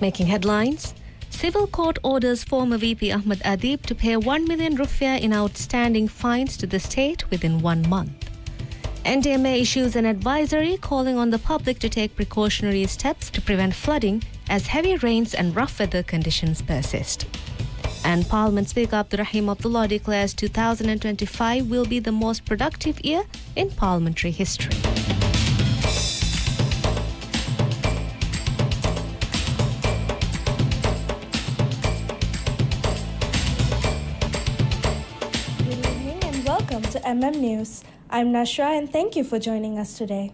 Making headlines, Civil Court orders former VP Ahmad Adib to pay 1 million rupiah in outstanding fines to the state within 1 month. NDMA issues an advisory calling on the public to take precautionary steps to prevent flooding as heavy rains and rough weather conditions persist. And Parliament Speaker Abdul Rahim Abdullah declares 2025 will be the most productive year in parliamentary history. Good evening and welcome to News. I'm Nashra and thank you for joining us today.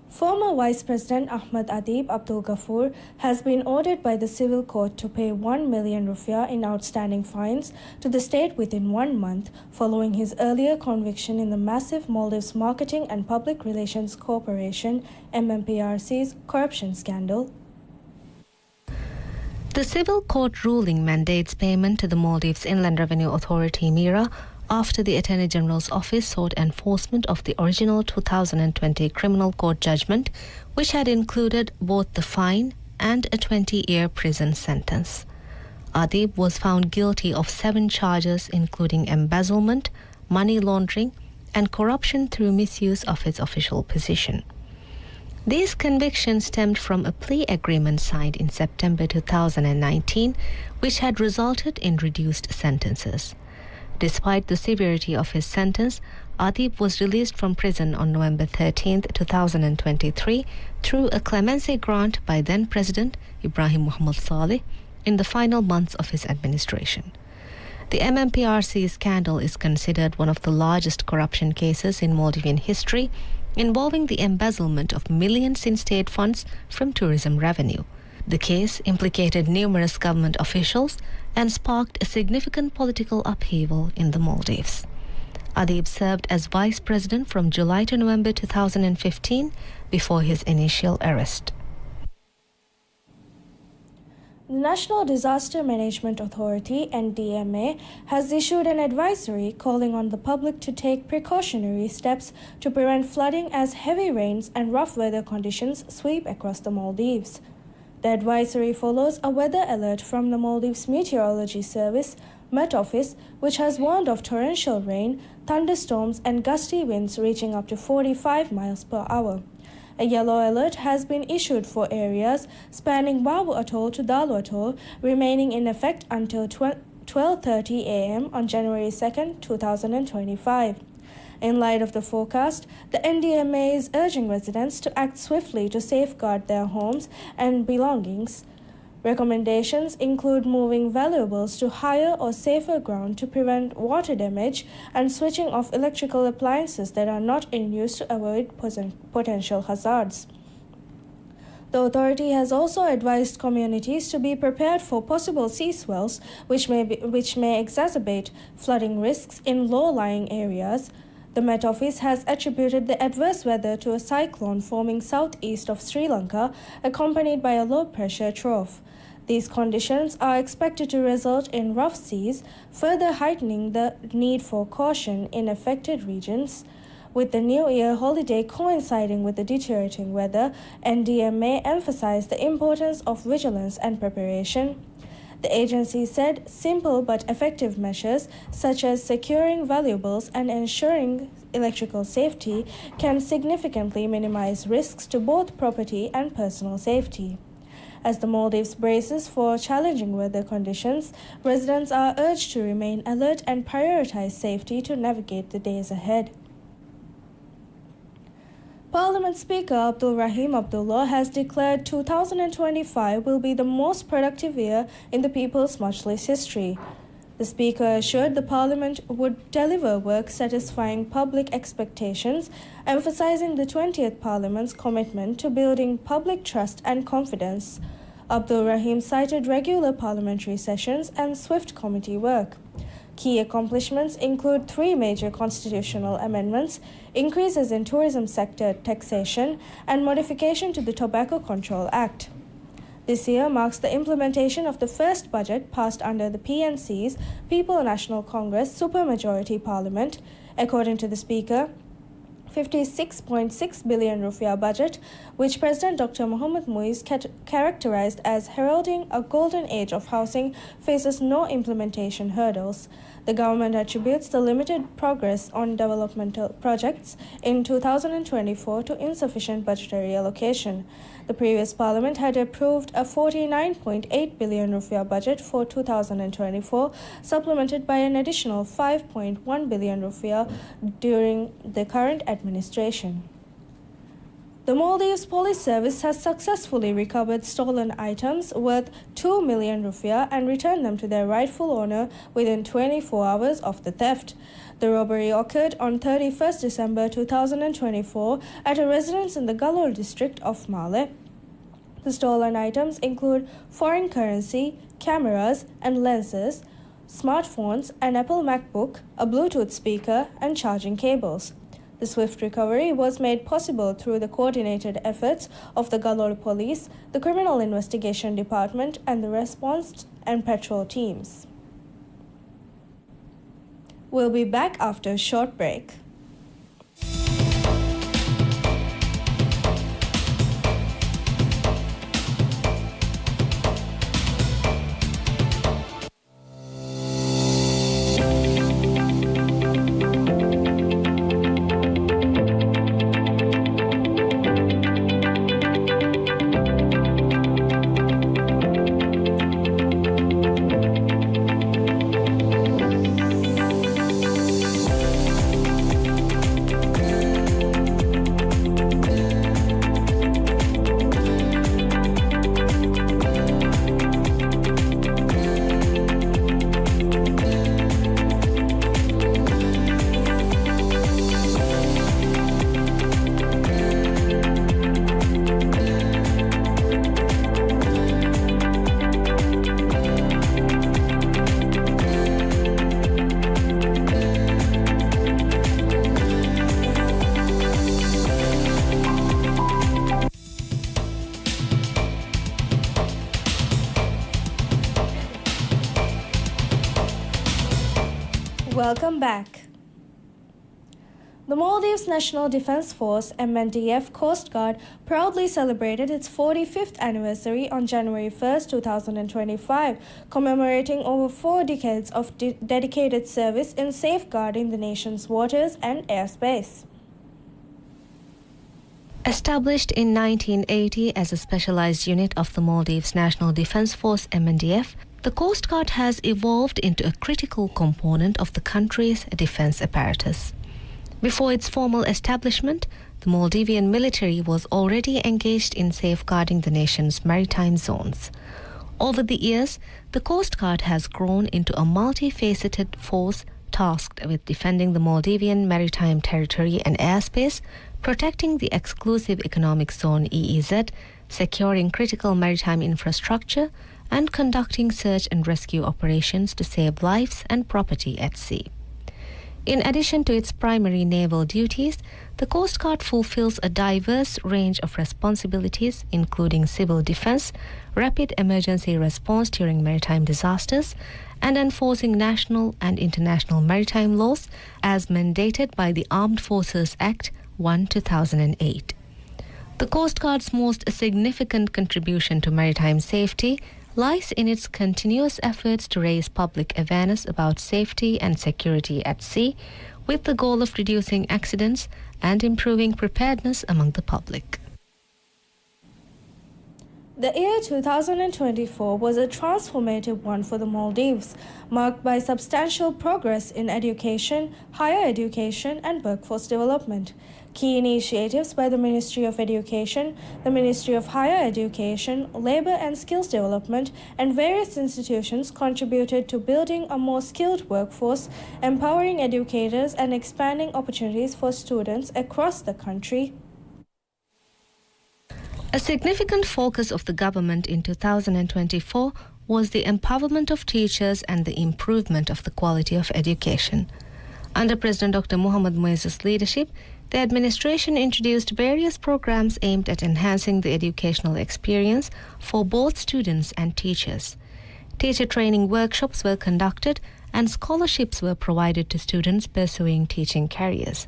Former Vice President Ahmad Adib Abdul Ghafoor has been ordered by the Civil Court to pay 1 million rupiah in outstanding fines to the state within 1 month following his earlier conviction in the massive Maldives Marketing and Public Relations Corporation MMPRC's corruption scandal. The Civil Court ruling mandates payment to the Maldives Inland Revenue Authority MIRA after the Attorney General's office sought enforcement of the original 2020 criminal court judgment, which had included both the fine and a 20-year prison sentence. Adib was found guilty of 7 charges including embezzlement, money laundering, and corruption through misuse of his official position. These convictions stemmed from a plea agreement signed in September 2019, which had resulted in reduced sentences. Despite the severity of his sentence, Adib was released from prison on November 13, 2023, through a clemency grant by then-President Ibrahim Muhammad Saleh in the final months of his administration. The MMPRC scandal is considered one of the largest corruption cases in Maldivian history, involving the embezzlement of millions in state funds from tourism revenue. The case implicated numerous government officials and sparked a significant political upheaval in the Maldives. Adib served as vice president from July to November 2015 before his initial arrest. The National Disaster Management Authority, NDMA, has issued an advisory calling on the public to take precautionary steps to prevent flooding as heavy rains and rough weather conditions sweep across the Maldives. The advisory follows a weather alert from the Maldives Meteorology Service, Met Office, which has warned of torrential rain, thunderstorms and gusty winds reaching up to 45 miles per hour. A yellow alert has been issued for areas spanning Babu Atoll to Dalu Atoll, remaining in effect until 12:30 a.m. on January 2, 2025. In light of the forecast, the NDMA is urging residents to act swiftly to safeguard their homes and belongings. Recommendations include moving valuables to higher or safer ground to prevent water damage and switching off electrical appliances that are not in use to avoid potential hazards. The authority has also advised communities to be prepared for possible sea swells, which may exacerbate flooding risks in low-lying areas. The Met Office has attributed the adverse weather to a cyclone forming southeast of Sri Lanka, accompanied by a low-pressure trough. These conditions are expected to result in rough seas, further heightening the need for caution in affected regions. With the New Year holiday coinciding with the deteriorating weather, NDMA emphasized the importance of vigilance and preparation. The agency said simple but effective measures such as securing valuables and ensuring electrical safety can significantly minimize risks to both property and personal safety. As the Maldives braces for challenging weather conditions, residents are urged to remain alert and prioritize safety to navigate the days ahead. Parliament Speaker Abdul Rahim Abdullah has declared 2025 will be the most productive year in the People's Majlis history. The Speaker assured the Parliament would deliver work satisfying public expectations, emphasizing the 20th Parliament's commitment to building public trust and confidence. Abdul Rahim cited regular parliamentary sessions and swift committee work. Key accomplishments include 3 major constitutional amendments, increases in tourism sector taxation, and modification to the Tobacco Control Act. This year marks the implementation of the first budget passed under the PNC's People National Congress Supermajority Parliament. According to the Speaker, 56.6 billion rupiah budget, which President Dr. Mohammad Muiz characterized as heralding a golden age of housing, faces no implementation hurdles. The government attributes the limited progress on developmental projects in 2024 to insufficient budgetary allocation. The previous parliament had approved a 49.8 billion rupiah budget for 2024, supplemented by an additional 5.1 billion rupiah during the current administration. The Maldives Police Service has successfully recovered stolen items worth 2 million rupiah and returned them to their rightful owner within 24 hours of the theft. The robbery occurred on 31st December 2024 at a residence in the Galore district of Male. The stolen items include foreign currency, cameras and lenses, smartphones, an Apple MacBook, a Bluetooth speaker, and charging cables. The swift recovery was made possible through the coordinated efforts of the Galore Police, the Criminal Investigation Department, and the response and patrol teams. We'll be back after a short break. Welcome back. The Maldives National Defence Force MNDF Coast Guard proudly celebrated its 45th anniversary on January 1, 2025, commemorating over 4 decades of dedicated service in safeguarding the nation's waters and airspace. Established in 1980 as a specialized unit of the Maldives National Defence Force MNDF, the Coast Guard has evolved into a critical component of the country's defence apparatus. Before its formal establishment, the Maldivian military was already engaged in safeguarding the nation's maritime zones. Over the years, the Coast Guard has grown into a multifaceted force tasked with defending the Maldivian maritime territory and airspace, protecting the exclusive economic zone EEZ, securing critical maritime infrastructure, and conducting search and rescue operations to save lives and property at sea. In addition to its primary naval duties, the Coast Guard fulfills a diverse range of responsibilities, including civil defense, rapid emergency response during maritime disasters, and enforcing national and international maritime laws as mandated by the Armed Forces Act 1/2008. The Coast Guard's most significant contribution to maritime safety lies in its continuous efforts to raise public awareness about safety and security at sea, with the goal of reducing accidents and improving preparedness among the public. The year 2024 was a transformative one for the Maldives, marked by substantial progress in education, higher education, and workforce development. Key initiatives by the Ministry of Education, the Ministry of Higher Education, Labour and Skills Development, and various institutions contributed to building a more skilled workforce, empowering educators, and expanding opportunities for students across the country. A significant focus of the government in 2024 was the empowerment of teachers and the improvement of the quality of education. Under President Dr. Mohammad Muiz's leadership, the administration introduced various programs aimed at enhancing the educational experience for both students and teachers. Teacher training workshops were conducted and scholarships were provided to students pursuing teaching careers.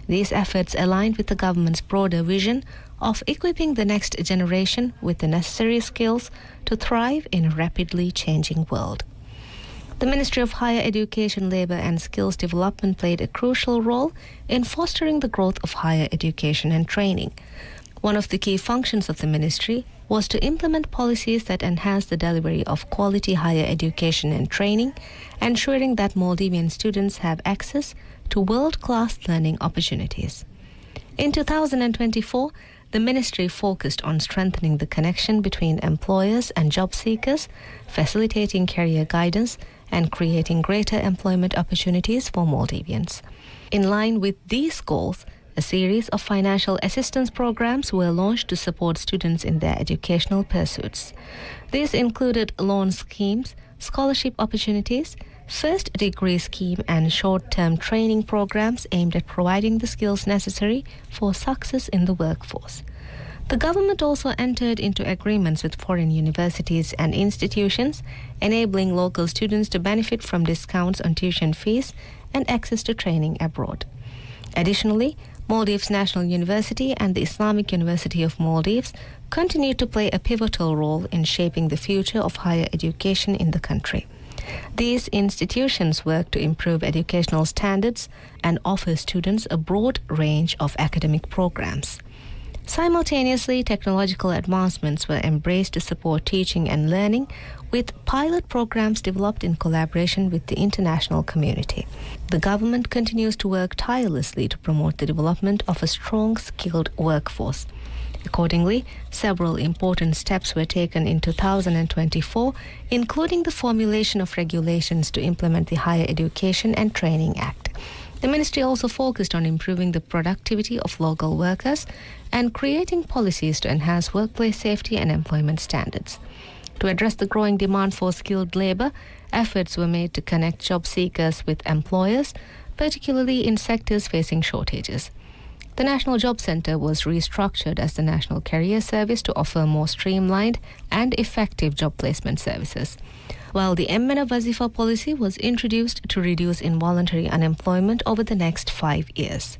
These efforts aligned with the government's broader vision of equipping the next generation with the necessary skills to thrive in a rapidly changing world. The Ministry of Higher Education, Labour and Skills Development played a crucial role in fostering the growth of higher education and training. One of the key functions of the ministry was to implement policies that enhance the delivery of quality higher education and training, ensuring that Maldivian students have access to world-class learning opportunities. In 2024, the ministry focused on strengthening the connection between employers and job seekers, facilitating career guidance, and creating greater employment opportunities for Maldivians. In line with these goals, a series of financial assistance programs were launched to support students in their educational pursuits. These included loan schemes, scholarship opportunities, first degree scheme, and short-term training programs aimed at providing the skills necessary for success in the workforce. The government also entered into agreements with foreign universities and institutions, enabling local students to benefit from discounts on tuition fees and access to training abroad. Additionally, Maldives National University and the Islamic University of Maldives continue to play a pivotal role in shaping the future of higher education in the country. These institutions work to improve educational standards and offer students a broad range of academic programs. Simultaneously, technological advancements were embraced to support teaching and learning, with pilot programs developed in collaboration with the international community. The government continues to work tirelessly to promote the development of a strong, skilled workforce. Accordingly, several important steps were taken in 2024, including the formulation of regulations to implement the Higher Education and Training Act. The ministry also focused on improving the productivity of local workers and creating policies to enhance workplace safety and employment standards. To address the growing demand for skilled labor, efforts were made to connect job seekers with employers, particularly in sectors facing shortages. The National Job Centre was restructured as the National Career Service to offer more streamlined and effective job placement services, while the Emmena Wazifa policy was introduced to reduce involuntary unemployment over the next 5 years.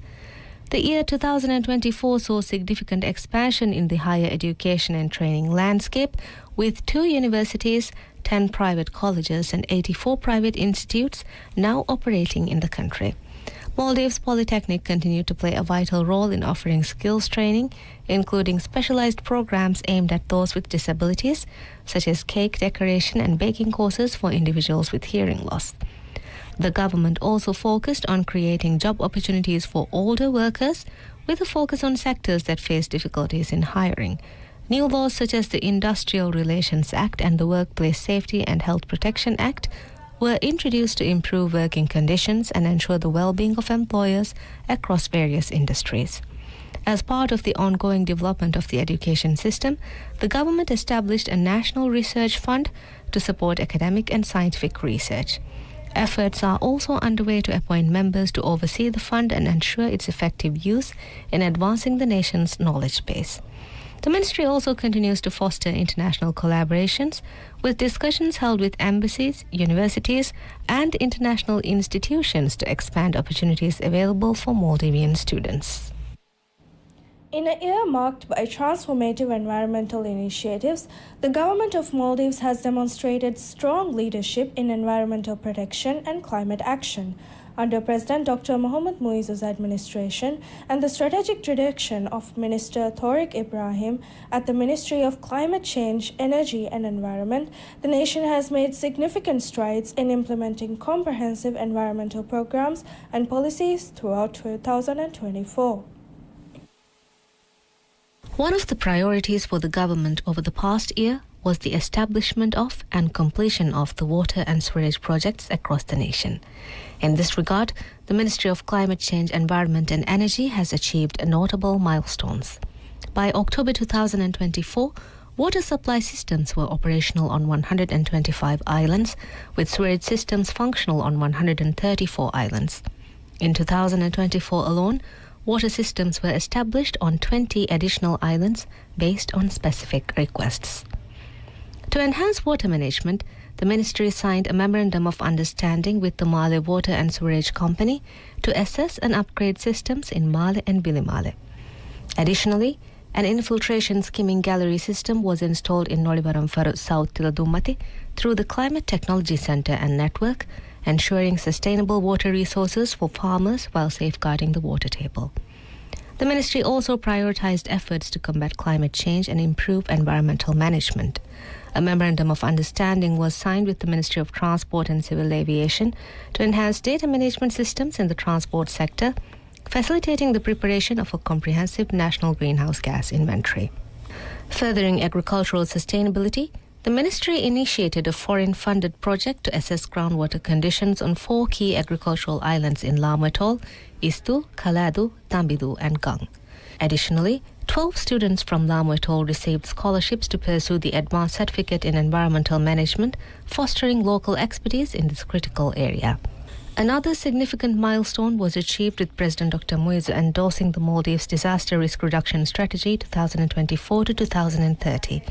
The year 2024 saw significant expansion in the higher education and training landscape, with 2 universities, 10 private colleges and 84 private institutes now operating in the country. Maldives Polytechnic continued to play a vital role in offering skills training, including specialized programs aimed at those with disabilities, such as cake decoration and baking courses for individuals with hearing loss. The government also focused on creating job opportunities for older workers, with a focus on sectors that face difficulties in hiring. New laws such as the Industrial Relations Act and the Workplace Safety and Health Protection Act were introduced to improve working conditions and ensure the well-being of employers across various industries. As part of the ongoing development of the education system, the government established a national research fund to support academic and scientific research. Efforts are also underway to appoint members to oversee the fund and ensure its effective use in advancing the nation's knowledge base. The ministry also continues to foster international collaborations, with discussions held with embassies, universities, and international institutions to expand opportunities available for Maldivian students. In a year marked by transformative environmental initiatives, the government of Maldives has demonstrated strong leadership in environmental protection and climate action under President Dr. Mohamed Muiz's administration and the strategic direction of Minister Tariq Ibrahim at the Ministry of Climate Change, Energy and Environment. The nation has made significant strides in implementing comprehensive environmental programs and policies throughout 2024. One of the priorities for the government over the past year was the establishment of and completion of the water and sewerage projects across the nation. In this regard, the Ministry of Climate Change, Environment and Energy has achieved notable milestones. By October 2024, water supply systems were operational on 125 islands, with sewerage systems functional on 134 islands. In 2024 alone, water systems were established on 20 additional islands based on specific requests. To enhance water management, the ministry signed a memorandum of understanding with the Male Water and Sewerage Company to assess and upgrade systems in Male and Bilimale. Additionally, an infiltration skimming gallery system was installed in Nolivaram South Tiladummati through the Climate Technology Centre and Network, ensuring sustainable water resources for farmers while safeguarding the water table. The ministry also prioritised efforts to combat climate change and improve environmental management. A memorandum of understanding was signed with the Ministry of Transport and Civil Aviation to enhance data management systems in the transport sector, facilitating the preparation of a comprehensive national greenhouse gas inventory. Furthering agricultural sustainability, the ministry initiated a foreign-funded project to assess groundwater conditions on 4 key agricultural islands in Lamu Atoll: Istu, Kaladu, Tambidu and Gang. Additionally, 12 students from Lamu Atoll received scholarships to pursue the Advanced Certificate in Environmental Management, fostering local expertise in this critical area. Another significant milestone was achieved with President Dr. Muizu endorsing the Maldives Disaster Risk Reduction Strategy 2024 to 2030.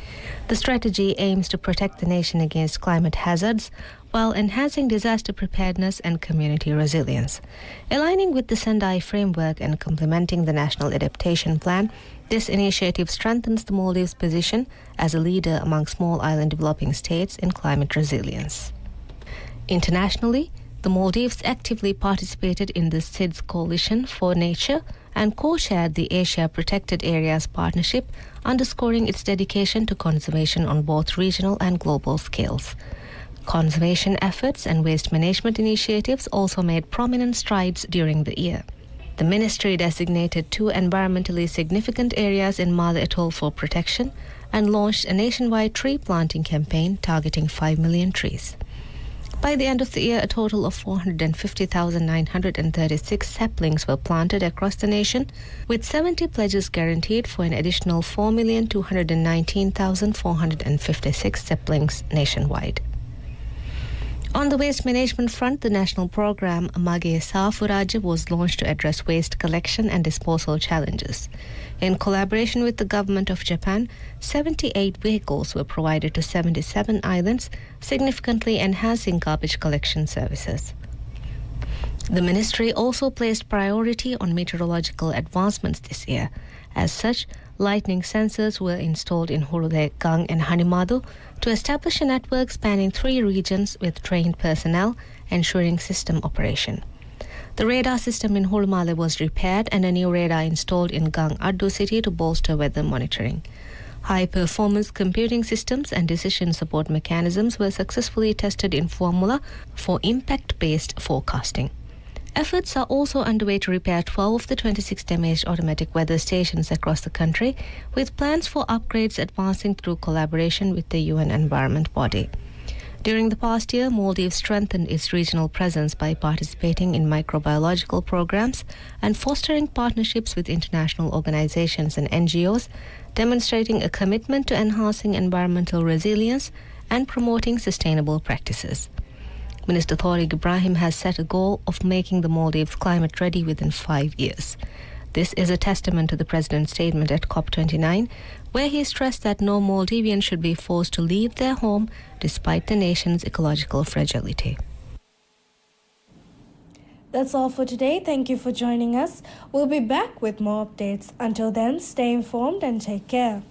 The strategy aims to protect the nation against climate hazards while enhancing disaster preparedness and community resilience. Aligning with the Sendai framework and complementing the National Adaptation Plan, this initiative strengthens the Maldives' position as a leader among small island developing states in climate resilience. Internationally, the Maldives actively participated in the SIDS Coalition for Nature and co-chaired the Asia Protected Areas Partnership, underscoring its dedication to conservation on both regional and global scales. Conservation efforts and waste management initiatives also made prominent strides during the year. The ministry designated 2 environmentally significant areas in Male Atoll for protection and launched a nationwide tree planting campaign targeting 5 million trees. By the end of the year, a total of 450,936 saplings were planted across the nation, with 70 pledges guaranteed for an additional 4,219,456 saplings nationwide. On the waste management front, the national program Mage Saafu Rajya was launched to address waste collection and disposal challenges. In collaboration with the government of Japan, 78 vehicles were provided to 77 islands, significantly enhancing garbage collection services. The ministry also placed priority on meteorological advancements this year. As such, lightning sensors were installed in Hulude, Gang and Hanimadu to establish a network spanning 3 regions with trained personnel, ensuring system operation. The radar system in Hulmale was repaired and a new radar installed in Gang Addu city to bolster weather monitoring. High-performance computing systems and decision support mechanisms were successfully tested in Formula for impact-based forecasting. Efforts are also underway to repair 12 of the 26 damaged automatic weather stations across the country, with plans for upgrades advancing through collaboration with the UN Environment Body. During the past year, Maldives strengthened its regional presence by participating in microbiological programs and fostering partnerships with international organizations and NGOs, demonstrating a commitment to enhancing environmental resilience and promoting sustainable practices. Minister Tariq Ibrahim has set a goal of making the Maldives climate ready within 5 years. This is a testament to the President's statement at COP29, where he stressed that no Maldivian should be forced to leave their home despite the nation's ecological fragility. That's all for today. Thank you for joining us. We'll be back with more updates. Until then, stay informed and take care.